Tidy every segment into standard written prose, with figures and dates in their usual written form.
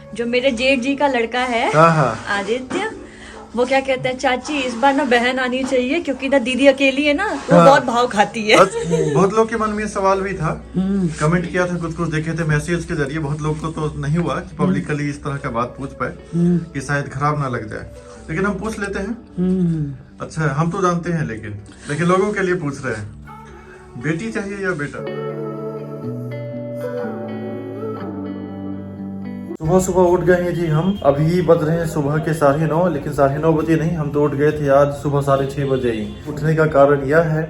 जो मेरे जेठ जी का लड़का है आदित्य, वो क्या कहता है, चाची इस बार ना बहन आनी चाहिए क्योंकि ना दीदी अकेली है ना, वो बहुत भाव खाती है। बहुत लोग के मन में सवाल भी था, कमेंट किया था, कुछ देखे थे मैसेज के जरिए। बहुत लोग को तो नहीं हुआ कि पब्लिकली इस तरह का बात पूछ पाए कि शायद खराब ना लग जाए, लेकिन हम पूछ लेते हैं। अच्छा, हम तो जानते हैं, लेकिन लोगों के लिए पूछ रहे हैं, बेटी चाहिए या बेटा? सुबह सुबह उठ गए हैं जी हम। अभी बज रहे हैं सुबह के 9:30, लेकिन 9:30 बजे नहीं, हम तो उठ गए थे आज सुबह 6:30 बजे ही। उठने का कारण यह है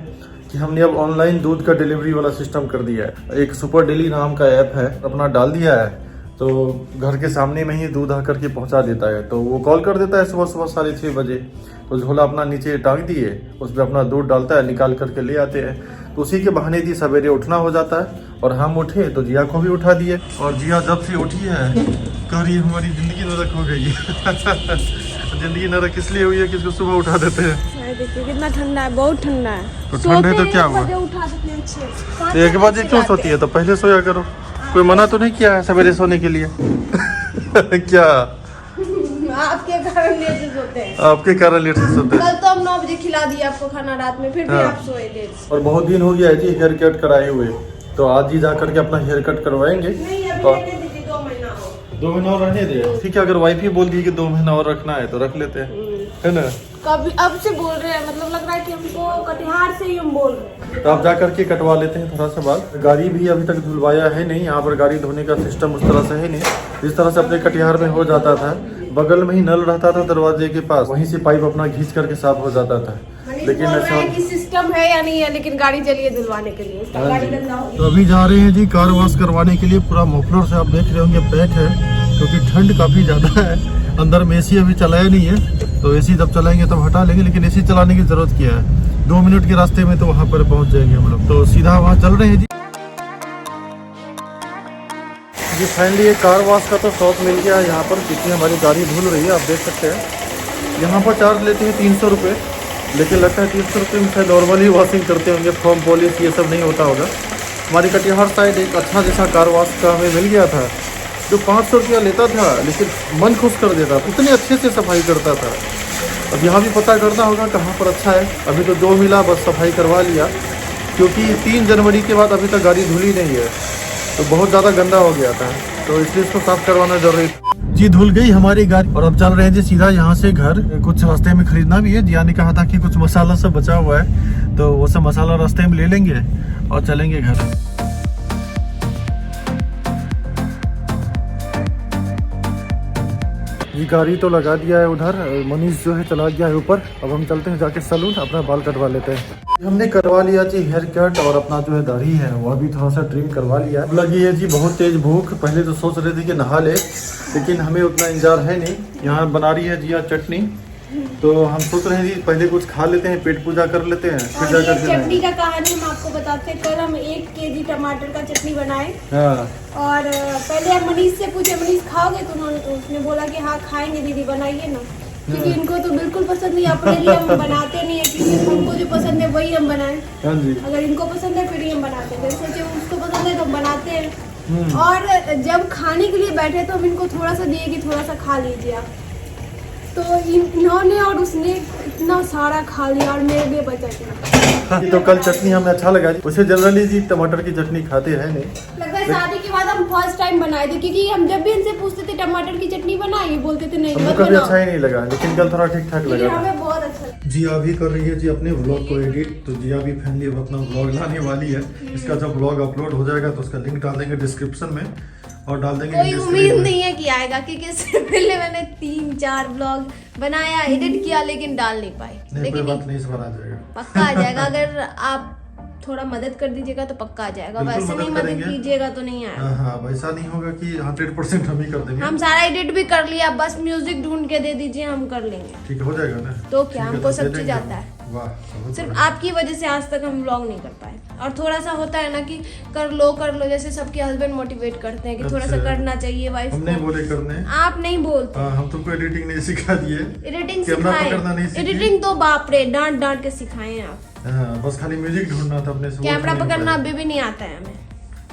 कि हमने अब ऑनलाइन दूध का डिलीवरी वाला सिस्टम कर दिया है। एक सुपर डेली नाम का ऐप है, अपना डाल दिया है, तो घर के सामने में ही दूध आकर के पहुंचा देता है। तो वो कॉल कर देता है सुबह सुबह 6:30 बजे, तो झोला अपना नीचे टांग दिए, उसमें अपना दूध डालता है, निकाल करके ले आते हैं। तो उसी के बहाने जी सवेरे उठना हो जाता है। और हम उठे तो जिया को भी उठा दिए, और जिया जब से उठी है कह रही है हमारी जिंदगी नरक हो गई है। जिंदगी नरक इसलिए हुई है कि इसको सुबह उठा देते हैं। देखिए कितना ठंडा है, बहुत ठंडा है। तो ठंड है तो क्या हुआ, तो 1 बजे क्यों सोती है? तो पहले सोया करो, कोई मना तो नहीं किया है सवेरे सोने के लिए? क्या आपके कारण लेट से सोते हैं? आपके कारण लेट से सोते हैं। कल तो हम 9 बजे खिला दिए आपको खाना रात में, फिर भी आप सोए लेट से। और बहुत दिन हो गया है जी हेयर कट कराए हुए, तो आज ही जा करके अपना हेयर कट करवाएंगे। नहीं, अभी और रहने दीजिए, 2 महीना हो। 2 महीना और रहने दे, ठीक है। अगर वाइफ ही बोल दी कि 2 महीना और रखना है तो रख लेते हैं, है ना? कभी अब से बोल रहे हैं, मतलब लग रहा है कि हमको कटिहार से ही हम बोल रहे हैं। तो आप जा करके कटवा लेते हैं थोड़ा सा बाल। गाड़ी भी अभी तक धुलवाया है नहीं, यहाँ पर गाड़ी धोने का सिस्टम उस तरह से है नहीं। जिस तरह से अपने कटिहार में हो जाता था, बगल में ही नल रहता था दरवाजे के पास, वहीं से पाइप अपना घींच करके साफ हो जाता था। लेकिन ऐसा कि सिस्टम है या नहीं है, लेकिन गाड़ी चलिए धुलवाने के लिए, उसका गाड़ी गंदा हो गया। तो अभी जा रहे हैं जी कार वॉश करवाने के लिए। पूरा मफलर से आप देख रहे होंगे पैक है, क्योंकि ठंड काफी ज्यादा है। अंदर में एसी अभी चलाया नहीं है, तो एसी जब चलाएंगे तब हटा लेंगे, लेकिन एसी चलाने की जरूरत क्या है? 2 मिनट के रास्ते में तो वहाँ पर पहुँच जाएंगे हम लोग। तो सीधा वहाँ चल रहे हैं जी। फाइनली ये कार वॉश का तो शॉप मिल गया है यहाँ पर, जितनी हमारी गाड़ी धुल रही है आप देख सकते हैं। यहाँ पर चार्ज लेते हैं 300 रुपये, लेकिन लगता है 300 रुपये में नॉर्मली वॉशिंग करते होंगे, फोम पॉलिश ये सब नहीं होता होगा। हमारी कटिहार साइड एक अच्छा जैसा कार वॉश का हमें मिल गया था, जो 500 रुपया लेता था, लेकिन मन खुश कर देता था, इतने अच्छे से सफाई करता था। अब यहाँ भी पता करना होगा कहाँ पर अच्छा है। अभी तो जो मिला बस सफाई करवा लिया, क्योंकि 3 जनवरी के बाद अभी तक गाड़ी धुली नहीं है, तो बहुत ज़्यादा गंदा हो गया था, तो इसलिए इसको साफ करवाना जरूरी जी। धुल गई हमारी गाड़ी और अब चल रहे हैं जी सीधा यहाँ से घर। कुछ रास्ते में खरीदना भी है, जिया ने कहा था कि कुछ मसाला सब बचा हुआ है, तो वो सब मसाला रास्ते में ले लेंगे और चलेंगे घर। ये गाड़ी तो लगा दिया है उधर, मनीष जो है चला गया है ऊपर। अब हम चलते हैं जाके सैलून, अपना बाल कटवा लेते हैं। हमने करवा लिया जी हेयर कट, और अपना जो है दाढ़ी है वो भी थोड़ा सा ट्रिम करवा लिया। अब लगी है जी बहुत तेज भूख। पहले तो सोच रहे थे कि नहा ले, लेकिन हमें उतना इंतजार है नहीं। यहाँ बना रही है जिया चटनी, तो हम सोच रहे हैं जी पहले कुछ खा लेते हैं, पेट पूजा कर लेते हैं, फिर जा करके चटनी का कहानी हम आपको बताते हैं। कल हम 1 केजी टमाटर का चटनी बनाए, और पहले हम मनीष से पूछे, मनीष खाओगे? तो उसने बोला कि हाँ खाएंगे दीदी, बनाइए ना, क्योंकि इनको तो बिल्कुल पसंद नहीं। अपने लिए हम बनाते नहीं है, क्योंकि हमको जो पसंद है वही हम बनाए। अगर इनको पसंद है फिर ही हम बनाते हैं, सोचे उसको पसंद है तो हम बनाते हैं। और जब खाने के लिए बैठे तो हम इनको थोड़ा सा दिए कि थोड़ा सा खा लीजिए आप, तो इन्होंने और उसने इतना सारा खा लिया और मेरे लिए बचा दिया। तो कल चटनी हमें अच्छा लगा जी। उसे जनरली जी टमाटर की चटनी खाते हैं नहीं, लगता है शादी के बाद हम फर्स्ट टाइम बनाए थे, क्योंकि हम जब भी इनसे पूछते थे टमाटर की चटनी बनाए, बोलते थे नहीं हमको कभी अच्छा ही नहीं लगा, लेकिन कल थोड़ा ठीक ठाक लगा। हमें बहुत अच्छा लगा। जिया भी कर रही है जी अपने व्लॉग को एडिट, तो जिया भी फैमिली अब अपना व्लॉग लाने वाली है। इसका जब व्लॉग अपलोड हो जाएगा तो उसका लिंक डाल देंगे डिस्क्रिप्शन में, और डाल देंगे। कोई उम्मीद नहीं है कि आएगा, क्योंकि इससे पहले मैंने 3-4 ब्लॉग बनाया, एडिट किया, लेकिन डाल नहीं पाई। लेकिन बात नहीं, इस बार आ जाएगा, पक्का आ जाएगा। अगर आप थोड़ा मदद कर दीजिएगा तो पक्का आ जाएगा, वैसे नहीं मदद कीजिएगा तो नहीं आएगा। हाँ, वैसा नहीं होगा कि 100% हम ही कर देंगे। हम सारा एडिट भी कर लिया, बस म्यूजिक ढूंढ के दे दीजिए, हम कर लेंगे। ठीक हो जाएगा ना? तो क्या, हमको सब चीज आता है। वाह, सिर्फ आपकी वजह से आज तक हम व्लॉग नहीं कर पाए। और थोड़ा सा होता है ना कि कर लो, जैसे सबके हस्बैंड मोटिवेट करते हैं कि थोड़ा सा करना चाहिए वाइफ को। हम नहीं बोले करने, आप नहीं बोलते। हम तुमको एडिटिंग नहीं सिखा दिए, एडिटिंग सिखाए। एडिटिंग तो बाप रे डांट के सिखाए हैं आप। बस खाली म्यूजिक ढूंढना था अपने से। कैमरा पकड़ना अभी भी नहीं आता है हमें।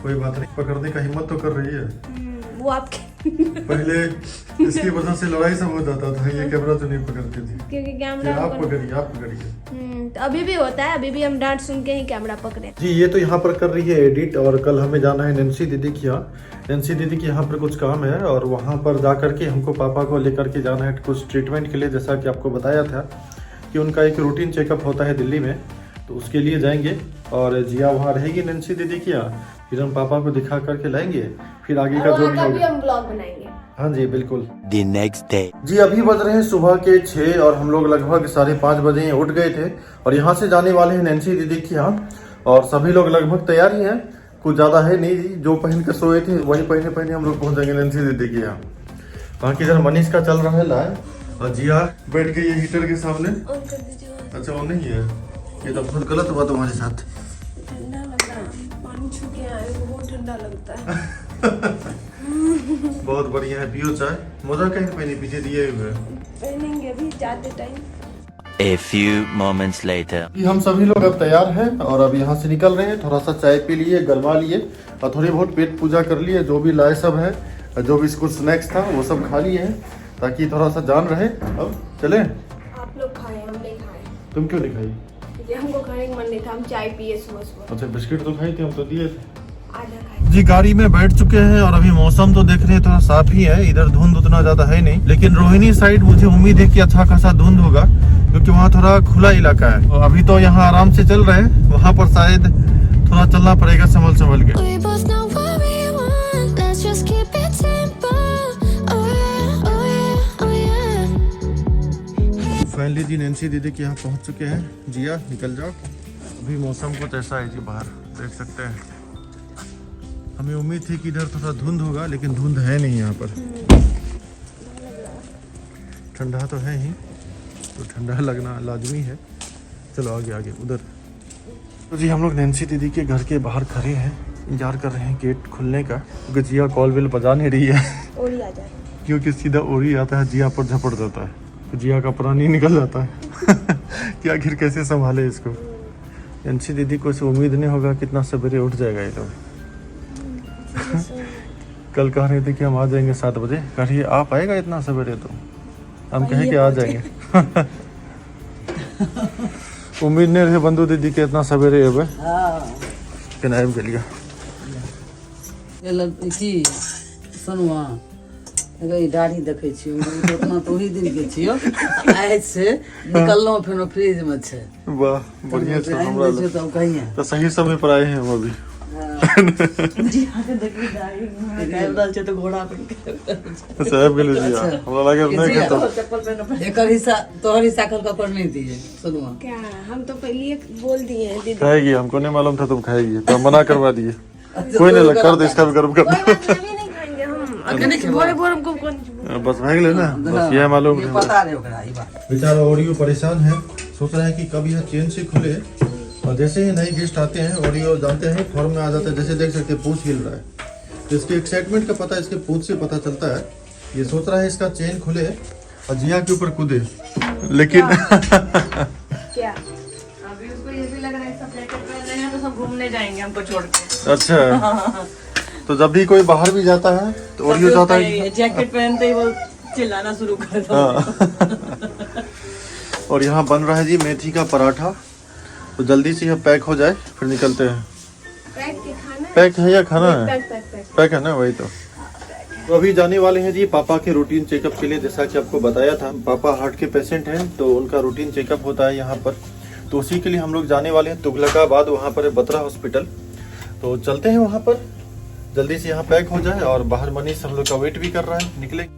कोई बात नहीं, पकड़ने का हिम्मत तो कर रही है। वो आपके पहले इसकी वजह से लड़ाई सब हो जाता था, ये कैमरा तो नहीं पकड़ती थी। क्योंकि फिर कैमरा आप पकड़िए। तो अभी भी होता है, अभी भी हम डांट सुन के ही कैमरा पकड़े। जी ये तो यहाँ पर कर रही है एडिट, और कल हमें जाना है नैन्सी दीदी के यहाँ। नैन्सी दीदी के यहाँ पर कुछ काम है, और वहाँ पर जा करके हमको पापा को लेकर के जाना है कुछ ट्रीटमेंट के लिए। जैसा कि आपको बताया था कि उनका एक रूटीन चेकअप होता है दिल्ली में, तो उसके लिए जाएंगे। और जिया वहाँ रहेगी नैन्सी दीदी के यहाँ, फिर हम पापा को दिखा करके लाएंगे, फिर आगे का जो भी होगा हम ब्लॉग बनाएंगे। हाँ जी बिल्कुल। The next day. जी अभी बज रहे हैं सुबह के 6 और हम लोग लगभग 5:30 बजे उठ गए थे, और यहाँ से जाने वाले हैं नैन्सी दीदी के यहाँ। और सभी लोग लगभग तैयार ही हैं, कुछ ज़्यादा है नहीं जी, जो पहन कर सोए थे वही पहने हम लोग पहुँचेंगे नैन्सी दीदी के यहाँ। बाकी इधर मनीष का चल रहा है लाइव, और जिया बैठ गई है हीटर के सामने। अच्छा वो नहीं है, ये तो बहुत गलत हुआ तुम्हारे साथ। ठंडा लग रहा है, पानी छू के आए, बहुत ठंडा लगता है। बहुत बढ़िया है, पियो चाय। मोजा कहीं पहने पीछे दिए हुए पहनेंगे अभी जाते time. A few moments later. हम सभी लोग अब तैयार हैं, और अब यहाँ से निकल रहे हैं। थोड़ा सा चाय पी लिए, गरमा लिए, और थोड़ी बहुत पेट पूजा कर लिए। जो भी लाए सब है, जो भी कुछ स्नैक्स था वो सब खा लिए हैं, ताकि थोड़ा सा जान रहे। अब चले। आप लोग खाए, हम नहीं खाए, तुम क्यों नहीं खाई? क्योंकि हमको खाने का मन नहीं था। हम चाय पिए सुबह। अच्छा बिस्किट तो खाई थी, हम तो दिए थे। आधा खाए। जी गाड़ी में बैठ चुके हैं, और अभी मौसम तो देख रहे हैं थोड़ा साफ ही है, इधर धुंध उतना ज्यादा है नहीं। लेकिन रोहिणी साइड मुझे उम्मीद है कि अच्छा खासा धुंध होगा, क्योंकि वहाँ थोड़ा खुला इलाका है। और अभी तो यहाँ आराम से चल रहे हैं, वहाँ पर शायद थोड़ा चलना पड़ेगा संभल के। We both know what we want. Let's just keep it simple. Oh yeah, oh yeah, oh yeah. Finally जी नैन्सी दीदी के यहाँ पहुँच चुके हैं। जिया निकल जाओ। अभी मौसम कुछ ऐसा है जी, बाहर देख सकते हैं। हमें उम्मीद थी कि इधर थोड़ा धुंध होगा, लेकिन धुंध है नहीं यहाँ पर। ठंडा तो है ही, तो ठंडा लगना लाजमी है। चलो आगे आगे उधर। तो जी हम लोग नैन्सी दीदी के घर के बाहर खड़े हैं, इंतजार कर रहे हैं गेट खुलने का, क्योंकि जिया कॉल बेल बजा नहीं रही है। ओरी आ जाए, क्योंकि सीधा ओरी आता है, जिया पर झपट जाता है, तो जिया का प्राणी निकल जाता है। कि आखिर कैसे संभाले इसको। नैन्सी दीदी को इसे उम्मीद नहीं होगा कितना सवेरे उठ जाएगा ये लोग। कल कह रहे थे कि हम आ जाएंगे 7 बजे, कह रही है आप आएगा इतना सवेरे? तो हम कहें कि आ जाएंगे। उम्मीद नहीं रहे बंधु दीदी के इतना सवेरे अब के नाइब के लिए। की सुनुआ दाढ़ी देखे उतना तो वही दिन के छियो, आइ से निकललो फिर फ्रिज में छे। वाह बढ़िया छै, हमरा लग तो कहिया तो सही समय पर आए हैं हम अभी। तो घोड़ा साहब के लिए जिया हमरा लगे नहीं खाता। एकर हिस्सा तोहर हिस्सा कल का पर नहीं दिए सुनुआ। क्या हम तो पहले बोल दिए हैं दीदी। खाएगी, हमको नहीं मालूम था तुम खाएगी, तो मना करवा दिए। कोई नहीं लग कर दे, इसका भी गर्म कर दे। नहीं खाएंगे हम, अकेले भोरे भोर हमको कौन बस भाग ले ना, बस ये मालूम है। पता नहीं ओकरा ई बात। बेचारा ओरियो परेशान है, सोच रहा है कि कब यह चेन से खुले। और जैसे ही नए गेस्ट आते हैं, ओरियो जानते हैं फॉर्म में आ जाता है। जैसे देख सकते हैं पूंछ हिल रहा है, तो इसके एक्साइटमेंट का पता इसके पूंछ से पता चलता है। ये सोच रहा है इसका चेन खुले और जिया के ऊपर कूदे, लेकिन क्या अभी उसको ये भी लग रहा है सब जैकेट पहन रहे हैं तो सब घूमने जाएंगे हमको छोड़ के। अच्छा तो जब भी कोई बाहर भी जाता है तो ओरियो चाहता है जैकेट पहनते ही वो चिल्लाना शुरू कर दो। और यहाँ बन रहा है जी मेथी का पराठा, तो जल्दी से यह पैक हो जाए फिर निकलते हैं। पैक है या खाना है? पैक है ना, वही तो अभी जाने वाले हैं जी पापा के रूटीन चेकअप के लिए। जैसा कि आपको बताया था, पापा हार्ट के पेशेंट हैं, तो उनका रूटीन चेकअप होता है यहाँ पर। तो उसी के लिए हम लोग जाने वाले हैं तुगलकाबाद, वहाँ पर है बत्रा हॉस्पिटल। तो चलते हैं वहाँ पर, जल्दी से यहाँ पैक हो जाए। और बाहर मनीष हम लोग का वेट भी कर रहा है, निकले।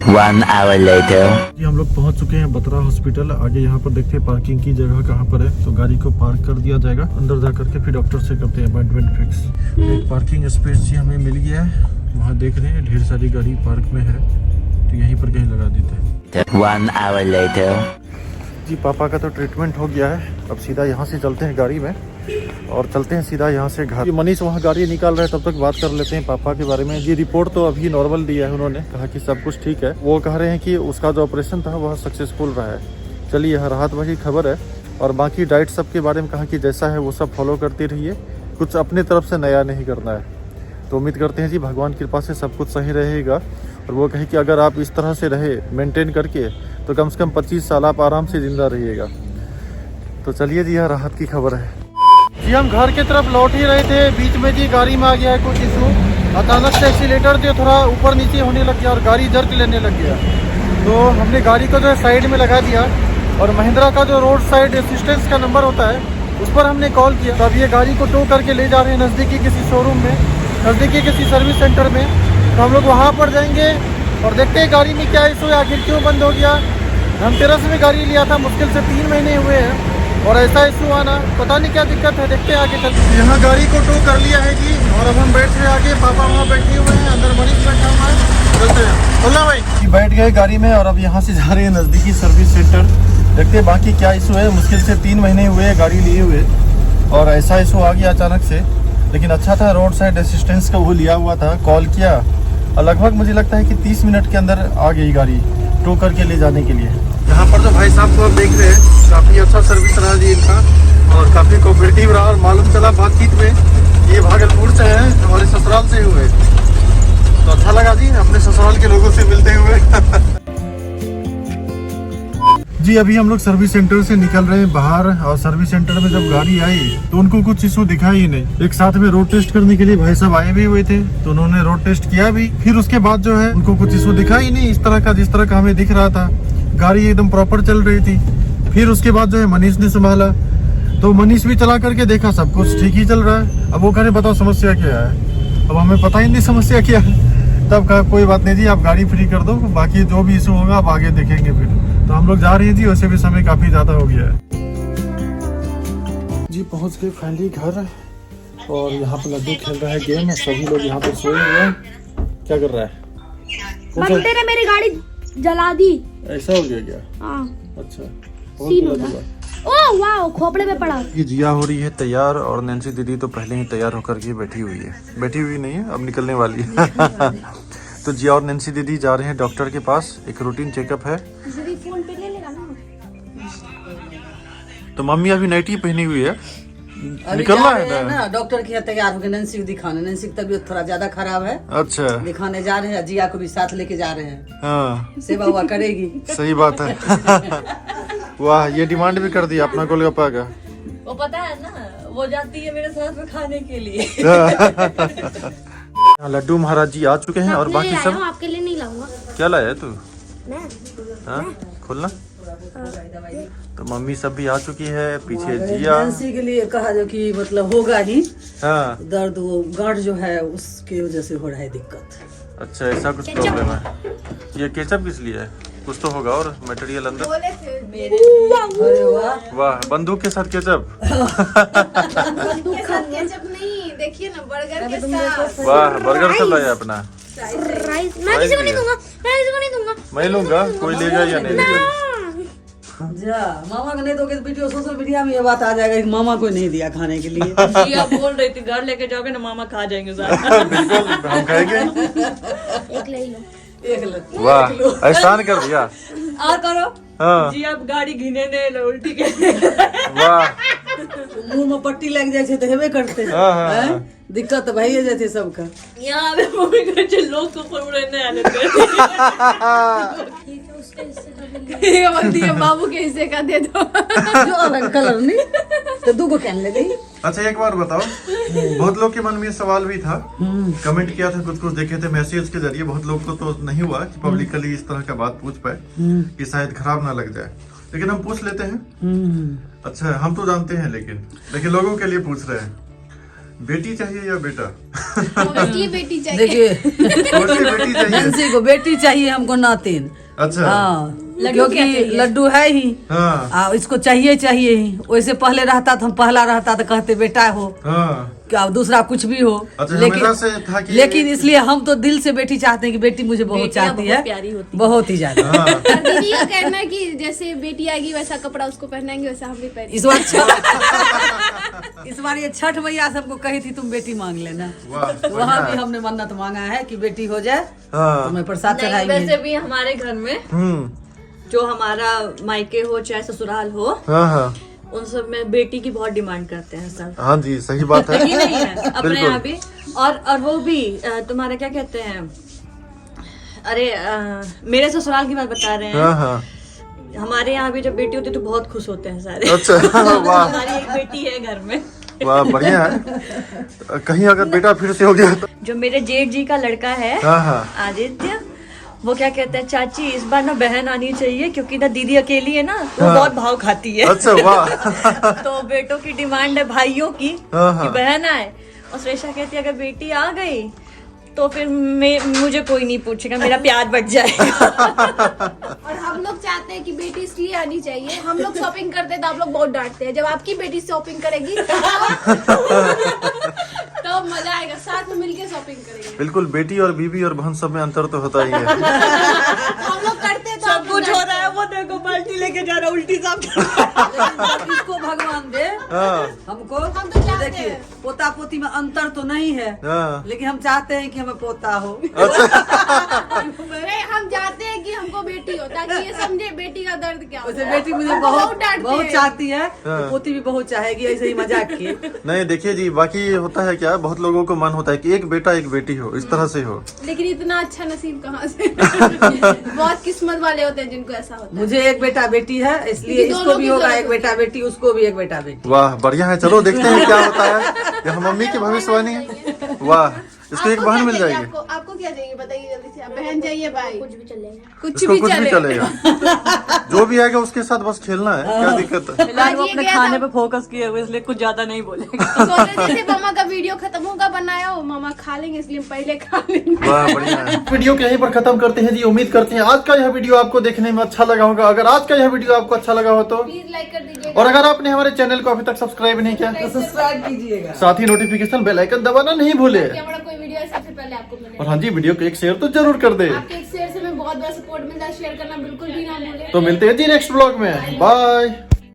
One hour later. जी हम लोग पहुंच चुके हैं बत्रा हॉस्पिटल। आगे यहाँ पर देखते हैं पार्किंग की जगह कहाँ पर है, तो गाड़ी को पार्क कर दिया जाएगा। अंदर जा करके फिर डॉक्टर से करते हैं अपॉइंटमेंट फिक्स। एक पार्किंग स्पेस जी हमें मिल गया है, वहाँ देख रहे हैं ढेर सारी गाड़ी पार्क में है, तो यहीं पर कहीं लगा देते हैं। 1 hour later. जी पापा का तो ट्रीटमेंट हो गया है, अब सीधा यहाँ से चलते हैं गाड़ी में और चलते हैं सीधा यहाँ से घर। मनीष वहाँ गाड़ी निकाल रहे हैं, तब तक बात कर लेते हैं पापा के बारे में। ये रिपोर्ट तो अभी नॉर्मल दिया है उन्होंने, कहा कि सब कुछ ठीक है। वो कह रहे हैं कि उसका जो ऑपरेशन था वह सक्सेसफुल रहा है। चलिए यह राहत भरी खबर है। और बाकी डाइट सब के बारे में कहा कि जैसा है वो सब फॉलो करते रहिए, कुछ अपने तरफ से नया नहीं करना है। तो उम्मीद करते हैं जी भगवान की कृपा से सब कुछ सही रहेगा। और वो कहे कि अगर आप इस तरह से रहे मेंटेन करके तो कम से कम 25 साल आप आराम से जिंदा रहिएगा। तो चलिए जी, यह राहत की खबर है जी। हम घर की तरफ लौट ही रहे थे, बीच में जी गाड़ी में आ गया है कुछ इशू। अचानक से एक्सीलेटर जो थोड़ा ऊपर नीचे होने लग गया और गाड़ी जर्क लेने लग गया। तो हमने गाड़ी को जो है साइड में लगा दिया और महिंद्रा का जो रोड साइड असिस्टेंस का नंबर होता है उस पर हमने कॉल किया। तो अब ये गाड़ी को टो करके ले जा रहे हैं नज़दीकी किसी शोरूम में, नज़दीकी किसी सर्विस सेंटर में। तो हम लोग वहाँ पर जाएंगे और देखते हैं गाड़ी में क्या इशू है, आखिर क्यों बंद हो गया। हम 13 में गाड़ी लिया था, मुश्किल से 3 महीने हुए हैं और ऐसा इशू आना, पता नहीं क्या दिक्कत है। देखते हैं आगे चलते। यहाँ गाड़ी को टो कर लिया है जी और अब हम बैठ रहे आगे। पापा वहाँ बैठे हुए हैं, अंदर मरीज बैठा हुआ है। चलते हैं, बोला भाई। बैठ गए गाड़ी में और अब यहाँ से जा रहे हैं नज़दीकी सर्विस सेंटर। देखते हैं बाकी क्या इशू है। मुश्किल से 3 महीने हुए हैं गाड़ी लिए हुए और ऐसा इशू आ गया अचानक से। लेकिन अच्छा था, रोड साइड असिस्टेंस का वो लिया हुआ था, कॉल किया और लगभग मुझे लगता है कि 30 मिनट के अंदर आ गई गाड़ी टो करके ले जाने के लिए। यहाँ पर जो भाई साहब को आप देख रहे हैं, काफ़ी अच्छा सर्विस रहा जी इनका और काफ़ी कोऑपरेटिव रहा। और मालूम चला बातचीत में ये भागलपुर से है, हमारे ससुराल से हुए। तो अच्छा लगा जी अपने ससुराल के लोगों से मिलते हुए। जी अभी हम लोग सर्विस सेंटर से निकल रहे हैं बाहर और सर्विस सेंटर में जब गाड़ी आई तो उनको कुछ इशू दिखा ही नहीं। एक साथ में रोड टेस्ट करने के लिए भाई साहब आए भी हुए थे, तो उन्होंने रोड टेस्ट किया भी। फिर उसके बाद जो है उनको कुछ इशू दिखा ही नहीं इस तरह का, जिस तरह का हमें दिख रहा था। गाड़ी एकदम प्रॉपर चल रही थी। फिर उसके बाद जो है मनीष ने संभाला, तो मनीष भी चला करके देखा, सब कुछ ठीक ही चल रहा है। अब वो कह रहे बताओ समस्या क्या है। अब हमें पता ही नहीं समस्या क्या है। तब कहा कोई बात नहीं जी, आप गाड़ी फ्री कर दो, बाकी जो भी इशू होगा आप आगे देखेंगे। फिर तो हम लोग जा रहे हैं जी, वैसे भी समय काफी ज्यादा हो गया है जी। पहुंच गए फाइनली घर और यहाँ पे लड्डू खेल रहा है गेम। सभी लोग यहाँ पे सोए हुए हैं। क्या कर रहा है? बंदे ने मेरी गाड़ी जला दी। ऐसा हो गया क्या? हाँ, अच्छा, सीन होगा। ओह वाह, खोपड़े में पड़ा। ये जिया हो रही है तैयार और नैन्सी दीदी तो पहले ही तैयार होकर के बैठी हुई है। बैठी हुई नहीं है, अब निकलने वाली है। तो जिया और नैन्सी दीदी जा रहे हैं डॉक्टर के पास, एक रूटीन चेकअप है। फोन पे ले लेगा ना। तो मम्मी अभी नाइटी पहनी हुई है, अभी निकलना जा है रहे हैं ना डॉक्टर के यहाँ तैयार होकर नैन्सी को दिखाने। नैन्सी की तबीयत थोड़ा ज्यादा खराब है, अच्छा दिखाने जा रहे हैं। जिया को भी साथ लेके जा रहे हैं, हाँ सेवा हुआ करेगी। सही बात है। वाह, ये डिमांड भी कर दिया अपना गोलगप्पा का। वो पता है ना, वो जाती है मेरे साथ में खाने के लिए। लड्डू महाराज जी आ चुके हैं और बाकी सब। आपके लिए नहीं लाऊंगा। क्या लाया तू? मैं हाँ खोलना। तो मम्मी सब भी आ चुकी है, पीछे जिया। नैन्सी के लिए कहा जो कि मतलब होगा ही हाँ दर्द, वो गांठ जो है उसके वजह से हो रहा है दिक्कत। अच्छा, ऐसा कुछ प्रॉब्लम है। ये केचप किस लिए है? कुछ तो होगा और मटेरियल अंदर। अरे वाह, वाह, बंदूक के साथ केचप। केचप नहीं, देखिए ना बर्गर के साथ। वाह, बर्गर सब लाया अपना। राइस मैं किसी को नहीं दूंगा, मैं किसी को नहीं दूंगा। मैं लूंगा, कोई लेगा या नहीं लेगा? जा मामा को नहीं दोगे तो वीडियो सोशल मीडिया में ये बात आ जाएगा कि मामा को नहीं दिया खाने के लिए। जी आप बोल रही थी घर लेके जाओगे ना मामा खा जाएंगे साथ। बिल्कुल, हम खाएंगे। एक ले लो। एक लो। वाह, एहसान कर दिया। और करो हाँ जी, आप गाड़ी घिने ने उल्टी के। वाह, मुंह में पट्टी लग जाए तो हेबे करते हैं। हाँ, हाँ, हैं? हाँ। दिक्कत तो भइए जाते सबका। यहाँ पे मम्मी कहते लोग को पकड़े नहीं आने ये बोलती है बाबू के हिस्से का दे दो। जो अलग कलर नहीं तो दू को कहने लगी। अच्छा एक बार बताओ, बहुत लोग के मन में सवाल भी था, कमेंट किया था, कुछ देखे थे मैसेज के जरिए। बहुत लोग को तो नहीं हुआ कि पब्लिकली इस तरह का बात पूछ पाए कि शायद खराब ना लग जाए, लेकिन हम पूछ लेते हैं। अच्छा, हम तो जानते हैं, लेकिन लोगों के लिए पूछ रहे हैं, बेटी चाहिए या बेटा? बेटी चाहिए। देखिए कौन सी बेटी चाहिए? नैन्सी को बेटी चाहिए, हमको नातिन। अच्छा हाँ, क्योंकि लड्डू है ही। हाँ इसको चाहिए चाहिए ही। वैसे पहले रहता तो हम पहला रहता तो कहते बेटा हो, हाँ। क्या दूसरा कुछ भी हो। अच्छा, हमेशा से था कि लेकिन इसलिए हम तो दिल से बेटी चाहते हैं कि बेटी मुझे बहुत बेटियां चाहती बहुत है, प्यारी होती बहुत ही ज्यादा। हाँ। और दीदी का कहना है कि जैसे बेटी आएगी वैसा कपड़ा उसको पहनाएंगे वैसा हम भी पहनेंगे। इस बार ये छठ मैया सबको कही थी तुम बेटी मांग लेना, वाह, तो वहाँ भी हमने मन्नत मांगा है कि बेटी हो जाए तो हाँ। मैं प्रसाद नहीं, चढ़ाएंगे। वैसे भी हमारे घर में जो हमारा मायके हो चाहे ससुराल हो, हाँ हाँ उन सब में बेटी की बहुत डिमांड करते हैं सब। हाँ जी, सही बात है। है कि नहीं है अपने बिल्कुल। यहाँ भी। और वो भी तुम्हारा क्या कहते हैं, अरे मेरे ससुराल की बात बता रहे हैं। हाँ हाँ हमारे यहाँ भी जब बेटी होती है तो बहुत खुश होते हैं सारे। अच्छा, वाह हमारी एक बेटी है घर में। वाह, बढ़िया है। कहीं अगर बेटा फिर से हो गया तो। जो मेरे जेठ जी का लड़का है हाँ हाँ आदित्य, वो क्या कहते हैं, चाची इस बार ना बहन आनी चाहिए क्योंकि ना दीदी अकेली है ना, वो हाँ। बहुत भाव खाती है। अच्छा, वाह। तो बेटों की डिमांड है भाइयों की हाँ, हाँ। कि बहन आए, और श्रेषा कहती है अगर बेटी आ गई तो फिर मुझे कोई नहीं पूछेगा, मेरा प्यार बढ़ जाएगा। और हम लोग चाहते हैं कि बेटी इसलिए आनी चाहिए। हम लोग शॉपिंग करते हैं तो आप लोग बहुत डांटते हैं। जब आपकी बेटी शॉपिंग करेगी तो मजा आएगा, साथ में मिलके शॉपिंग करेंगे। बिल्कुल, बेटी और बीवी और बहन सब में अंतर तो होता ही है। हम लोग करते हैं तो आप सब कुछ हो रहा है, वो देखो बाल्टी लेके जा रहा उल्टी साफ। लेकिन इसको भगवान दे हाँ हमको। हम तो चाहते देखिए हैं। पोता पोती में अंतर तो नहीं है, हाँ। लेकिन हम चाहते हैं कि हमें पोता हो। नहीं, हम चाहते हैं कि हमको बेटी हो ताकि ये समझे बेटी का दर्द क्या होता वैसे है। बेटी मुझे हमको बहुत डांटते बहुत हैं। चाहती है, हाँ। तो पोती भी बहुत चाहेगी, ऐसे ही मजाक की। नहीं, देखिए जी, बाकी होता है क्या, बहुत लोगों को मन होता है कि एक बेटा एक बेटी हो, इस तरह से हो। लेकिन इतना अच्छा नसीब कहाँ से। बहुत किस्मत वाले होते हैं जिनको ऐसा होता है। मुझे एक बेटा बेटी है, इसलिए क्योंकि इसको दोनों भी की होगा जरूरत एक बेटा बेटी, उसको भी एक बेटा बेटी। वाह, बढ़िया है। चलो देखते हैं क्या होता है। यह मम्मी की भविष्यवाणी है। वाह, इसको एक आपको बहन क्या मिल चाहिए? जाएगी। आपको क्या चाहिए बताइए जल्दी से। बहन चाहिए, भाई कुछ भी चलेगा, कुछ इसको भी कुछ भी चलेगा। चलेगा। जो भी आएगा उसके साथ बस खेलना है, क्या दिक्कत है। फिलहाल वो ये अपने गया खाने था। पे फोकस किए हुए, इसलिए कुछ ज्यादा नहीं बोलेगा। सोचे जैसे मामा का वीडियो खत्म होगा बनाया हो, मामा खा लेंगे इसलिए पहले खा लेंगे। वाह, बढ़िया है। वीडियो को यहीं पर खत्म करते हैं जी। उम्मीद करते हैं आज का यह वीडियो आपको देखने में अच्छा लगा होगा। अगर आज का यह वीडियो आपको अच्छा लगा हो तो प्लीज लाइक कर दीजिए। और अगर आपने हमारे चैनल को अभी तक सब्सक्राइब नहीं किया तो सब्सक्राइब कीजिएगा। साथ ही नोटिफिकेशन बेल आइकन दबाना नहीं भूले। हमारा कोई वीडियो है सबसे पहले आपको मिलेगा। और हाँ जी, वीडियो को एक शेयर तो जरूर कर दे। आपके एक शेयर से हमें बहुत बड़ा सपोर्ट मिलता है, शेयर करना बिल्कुल भी ना भूलें। तो मिलते हैं जी नेक्स्ट ब्लॉग में। बाय।